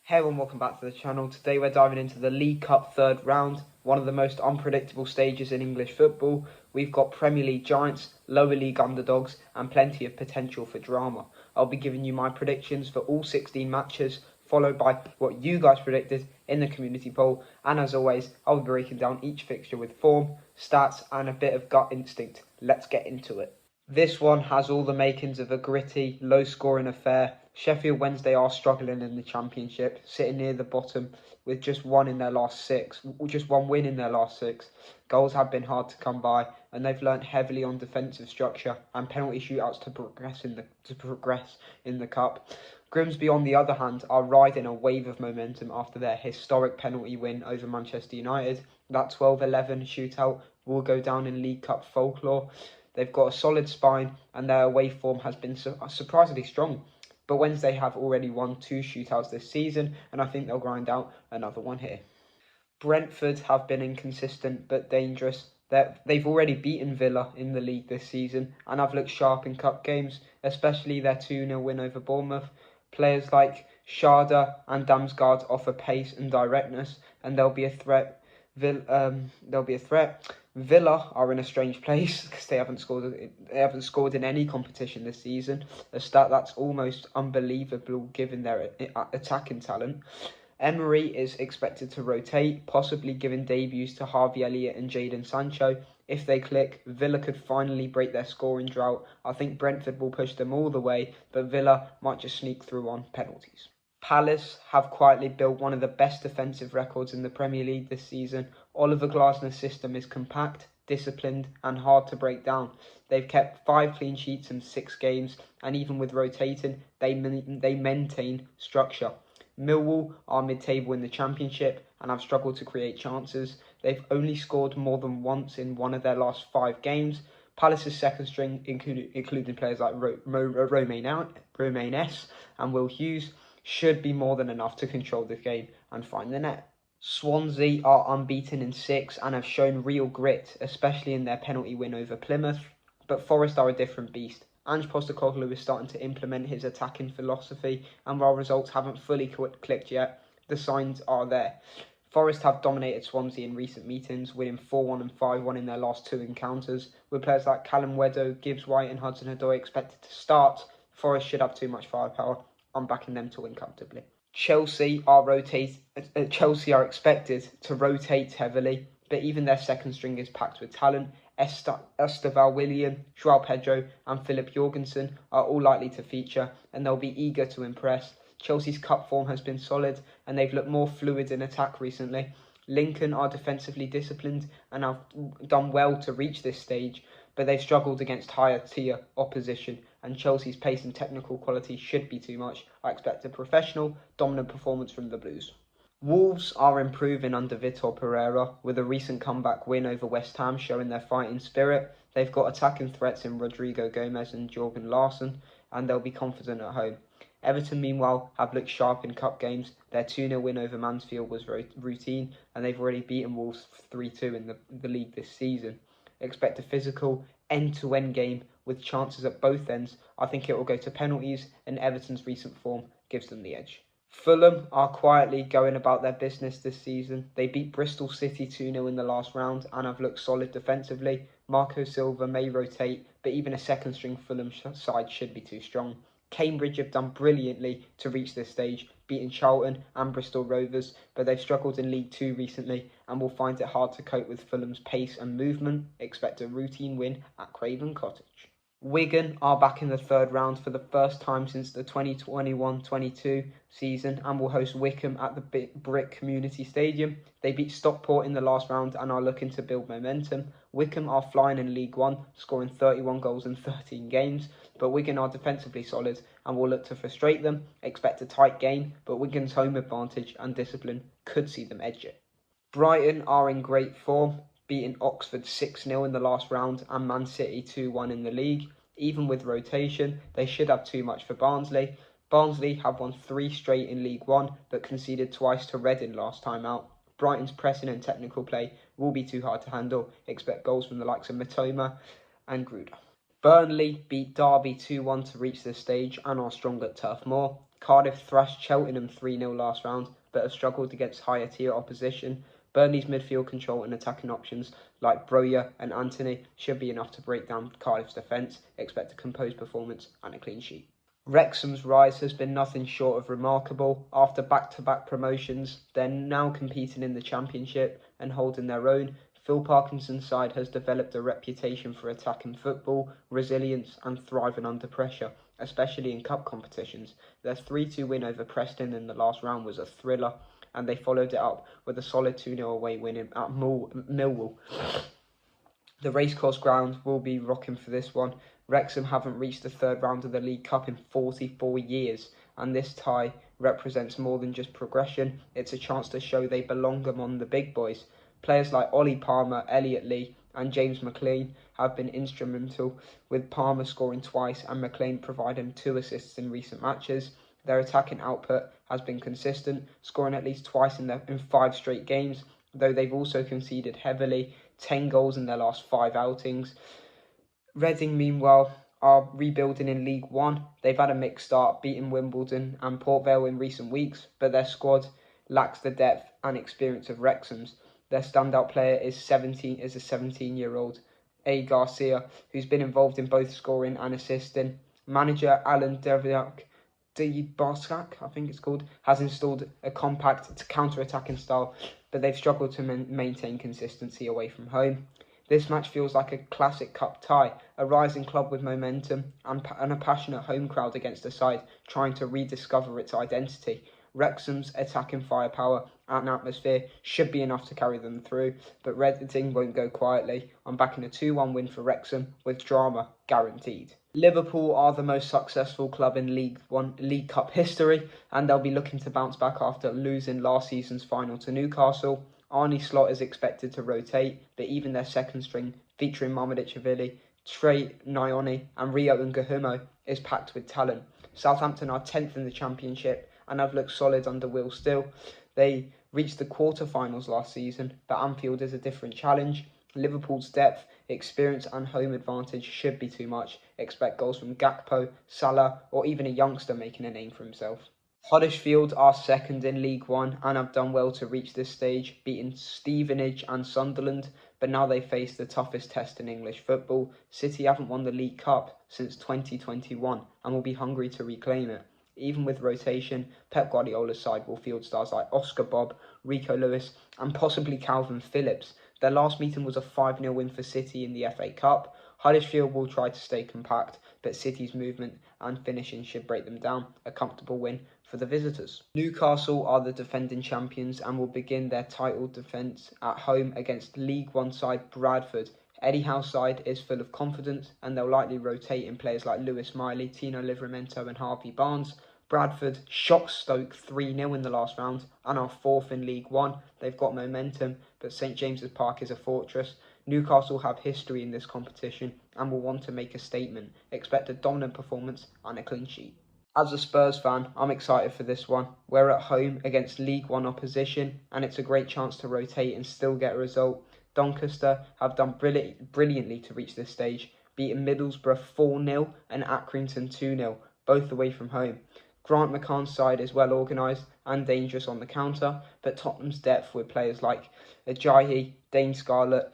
Hey everyone, welcome back to the channel. Today we're diving into the League Cup third round, one of the most unpredictable stages in English football. We've got Premier League giants, lower league underdogs and plenty of potential for drama. I'll be giving you my predictions for all 16 matches, followed by what you guys predicted in the community poll. And as always, I'll be breaking down each fixture with form, stats and a bit of gut instinct. Let's get into it. This one has all the makings of a gritty, low-scoring affair. Sheffield Wednesday are struggling in the Championship, sitting near the bottom with just one win in their last six. Goals have been hard to come by, and they've learnt heavily on defensive structure and penalty shootouts to progress in the cup. Grimsby, on the other hand, are riding a wave of momentum after their historic penalty win over Manchester United. That 12-11 shootout will go down in League Cup folklore. They've got a solid spine and their away form has been surprisingly strong. But Wednesday have already won 2 shootouts this season and I think they'll grind out another one here. Brentford have been inconsistent but dangerous. They've already beaten Villa in the league this season and have looked sharp in cup games, especially their 2-0 win over Bournemouth. Players like Sharda and Damsgaard offer pace and directness and they'll be a threat. Villa are in a strange place because they haven't scored in any competition this season, a stat that's almost unbelievable given their attacking talent. Emery is expected to rotate, possibly giving debuts to Harvey Elliott and Jadon Sancho. If they click, Villa could finally break their scoring drought. I think Brentford will push them all the way, but Villa might just sneak through on penalties. Palace have quietly built one of the best defensive records in the Premier League this season. Oliver Glasner's system is compact, disciplined and hard to break down. They've kept 5 clean sheets in 6 games and even with rotating, they maintain structure. Millwall are mid-table in the Championship and have struggled to create chances. They've only scored more than once in one of their last 5 games. Palace's second string, including players like Romain S and Will Hughes, should be more than enough to control the game and find the net. Swansea are unbeaten in 6 and have shown real grit, especially in their penalty win over Plymouth. But Forest are a different beast. Ange Postecoglou is starting to implement his attacking philosophy, and while results haven't fully clicked yet, the signs are there. Forest have dominated Swansea in recent meetings, winning 4-1 and 5-1 in their last 2 encounters. With players like Callum Weddo, Gibbs White and Hudson-Odoi expected to start, Forest should have too much firepower. I'm backing them to win comfortably. Chelsea are expected to rotate heavily, but even their second string is packed with talent. Esteval Willian, Joao Pedro and Philip Jorgensen are all likely to feature and they'll be eager to impress. Chelsea's cup form has been solid and they've looked more fluid in attack recently. Lincoln are defensively disciplined and have done well to reach this stage, but they've struggled against higher tier opposition and Chelsea's pace and technical quality should be too much. I expect a professional, dominant performance from the Blues. Wolves are improving under Vitor Pereira, with a recent comeback win over West Ham showing their fighting spirit. They've got attacking threats in Rodrigo Gomez and Jorgen Larsson, and they'll be confident at home. Everton, meanwhile, have looked sharp in cup games. Their 2-0 win over Mansfield was routine, and they've already beaten Wolves 3-2 in the league this season. Expect a physical, end-to-end game with chances at both ends. I think it will go to penalties, and Everton's recent form gives them the edge. Fulham are quietly going about their business this season. They beat Bristol City 2-0 in the last round and have looked solid defensively. Marco Silva may rotate, but even a second string Fulham side should be too strong. Cambridge have done brilliantly to reach this stage, beating Charlton and Bristol Rovers, but they've struggled in League 2 recently and will find it hard to cope with Fulham's pace and movement. Expect a routine win at Craven Cottage. Wigan are back in the third round for the first time since the 2021-22 season and will host Wycombe at the Brick Community Stadium. They beat Stockport in the last round and are looking to build momentum. Wycombe are flying in League 1, scoring 31 goals in 13 games, but Wigan are defensively solid and will look to frustrate them. Expect a tight game, but Wigan's home advantage and discipline could see them edge it. Brighton are in great form, beating Oxford 6-0 in the last round and Man City 2-1 in the league. Even with rotation, they should have too much for Barnsley. Barnsley have won 3 straight in League 1, but conceded twice to Reading last time out. Brighton's pressing and technical play will be too hard to handle. Expect goals from the likes of Matoma and Gruder. Burnley beat Derby 2-1 to reach this stage and are strong at Turf Moor. Cardiff thrashed Cheltenham 3-0 last round, but have struggled against higher tier opposition. Burnley's midfield control and attacking options like Broja and Anthony should be enough to break down Cardiff's defence. Expect a composed performance and a clean sheet. Wrexham's rise has been nothing short of remarkable. After back-to-back promotions, they're now competing in the Championship and holding their own. Phil Parkinson's side has developed a reputation for attacking football, resilience and thriving under pressure, especially in cup competitions. Their 3-2 win over Preston in the last round was a thriller, and they followed it up with a solid 2-0 away win at Millwall. The racecourse ground will be rocking for this one. Wrexham haven't reached the third round of the League Cup in 44 years, and this tie represents more than just progression. It's a chance to show they belong among the big boys. Players like Ollie Palmer, Elliot Lee and James McLean have been instrumental, with Palmer scoring twice and McLean providing 2 assists in recent matches. Their attacking output has been consistent, scoring at least twice in 5 straight games, though they've also conceded heavily, 10 goals in their last 5 outings. Reading, meanwhile, are rebuilding in League One. They've had a mixed start, beating Wimbledon and Port Vale in recent weeks, but their squad lacks the depth and experience of Wrexham's. Their standout player is a 17-year-old A. Garcia, who's been involved in both scoring and assisting. Manager Alan Deviak, I think it's called, has installed a compact counter-attacking style, but they've struggled to maintain consistency away from home. This match feels like a classic cup tie, a rising club with momentum and a passionate home crowd against a side trying to rediscover its identity. Wrexham's attacking firepower and atmosphere should be enough to carry them through, but Reading won't go quietly. I'm backing a 2-1 win for Wrexham with drama guaranteed. Liverpool are the most successful club in League Cup history, and they'll be looking to bounce back after losing last season's final to Newcastle. Arne Slot is expected to rotate, but even their second string, featuring Mamadichvili, Trey Nyoni and Rio Nguhumo, is packed with talent. Southampton are 10th in the Championship and have looked solid under Will Still. They reached the quarter-finals last season, but Anfield is a different challenge. Liverpool's depth, experience and home advantage should be too much. Expect goals from Gakpo, Salah or even a youngster making a name for himself. Huddersfield are second in League One and have done well to reach this stage, beating Stevenage and Sunderland, but now they face the toughest test in English football. City haven't won the League Cup since 2021 and will be hungry to reclaim it. Even with rotation, Pep Guardiola's side will field stars like Oscar Bob, Rico Lewis and possibly Calvin Phillips. Their last meeting was a 5-0 win for City in the FA Cup. Huddersfield will try to stay compact, but City's movement and finishing should break them down. A comfortable win for the visitors. Newcastle are the defending champions and will begin their title defence at home against League One side Bradford. Eddie Howe's side is full of confidence and they'll likely rotate in players like Lewis Miley, Tino Livramento and Harvey Barnes. Bradford shocked Stoke 3-0 in the last round and are 4th in League One. They've got momentum, but St James's Park is a fortress. Newcastle have history in this competition and will want to make a statement. Expect a dominant performance and a clean sheet. As a Spurs fan, I'm excited for this one. We're at home against League One opposition and it's a great chance to rotate and still get a result. Doncaster have done brilliantly to reach this stage, beating Middlesbrough 4-0 and Accrington 2-0, both away from home. Grant McCann's side is well organised and dangerous on the counter, but Tottenham's depth with players like Ajayi, Dane Scarlett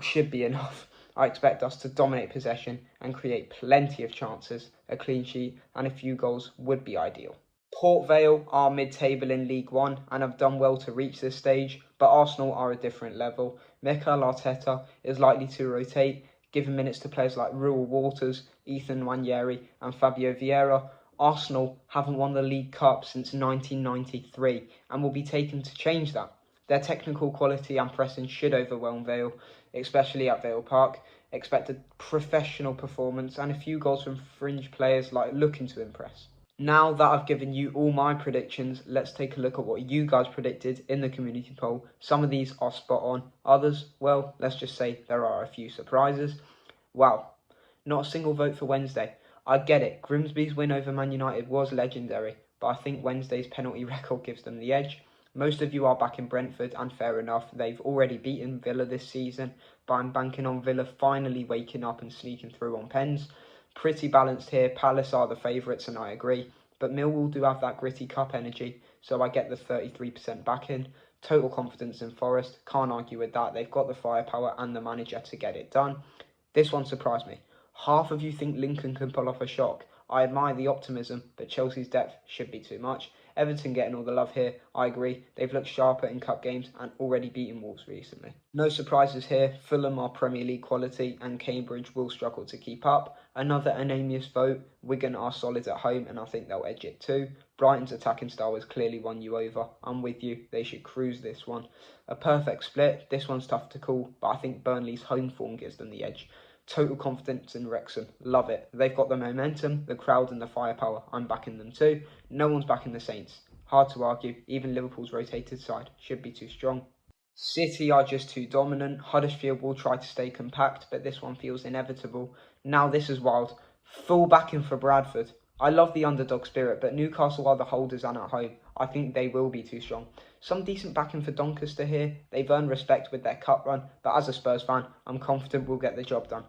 should be enough. I expect us to dominate possession and create plenty of chances. A clean sheet and a few goals would be ideal. Port Vale are mid-table in League One and have done well to reach this stage, but Arsenal are a different level. Mikel Arteta is likely to rotate, giving minutes to players like Reuell Waters, Ethan Nwaneri and Fabio Vieira. Arsenal haven't won the League Cup since 1993 and will be taken to change that. Their technical quality and pressing should overwhelm Vale, especially at Vale Park. Expect a professional performance and a few goals from fringe players looking to impress. Now that I've given you all my predictions, let's take a look at what you guys predicted in the community poll. Some of these are spot on, others, well, let's just say there are a few surprises. Wow, not a single vote for Wednesday. I get it, Grimsby's win over Man United was legendary, but I think Wednesday's penalty record gives them the edge. Most of you are back in Brentford, and fair enough, they've already beaten Villa this season, but I'm banking on Villa finally waking up and sneaking through on pens. Pretty balanced here, Palace are the favourites and I agree, but Millwall do have that gritty cup energy, so I get the 33% back in. Total confidence in Forest, can't argue with that. They've got the firepower and the manager to get it done. This one surprised me. Half of you think Lincoln can pull off a shock. I admire the optimism, but Chelsea's depth should be too much. Everton getting all the love here, I agree. They've looked sharper in cup games and already beaten Wolves recently. No surprises here. Fulham are Premier League quality and Cambridge will struggle to keep up. Another unanimous vote. Wigan are solid at home and I think they'll edge it too. Brighton's attacking style has clearly won you over. I'm with you. They should cruise this one. A perfect split. This one's tough to call, but I think Burnley's home form gives them the edge. Total confidence in Wrexham. Love it. They've got the momentum, the crowd and the firepower. I'm backing them too. No one's backing the Saints. Hard to argue. Even Liverpool's rotated side should be too strong. City are just too dominant. Huddersfield will try to stay compact, but this one feels inevitable. Now this is wild. Full backing for Bradford. I love the underdog spirit, but Newcastle are the holders and at home. I think they will be too strong. Some decent backing for Doncaster here. They've earned respect with their cup run, but as a Spurs fan, I'm confident we'll get the job done.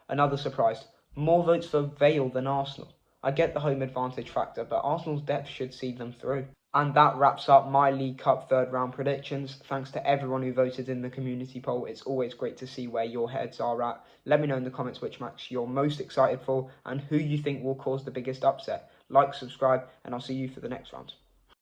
Another surprise. More votes for Vale than Arsenal. I get the home advantage factor, but Arsenal's depth should see them through. And that wraps up my League Cup third round predictions. Thanks to everyone who voted in the community poll. It's always great to see where your heads are at. Let me know in the comments which match you're most excited for and who you think will cause the biggest upset. Like, subscribe, and I'll see you for the next round.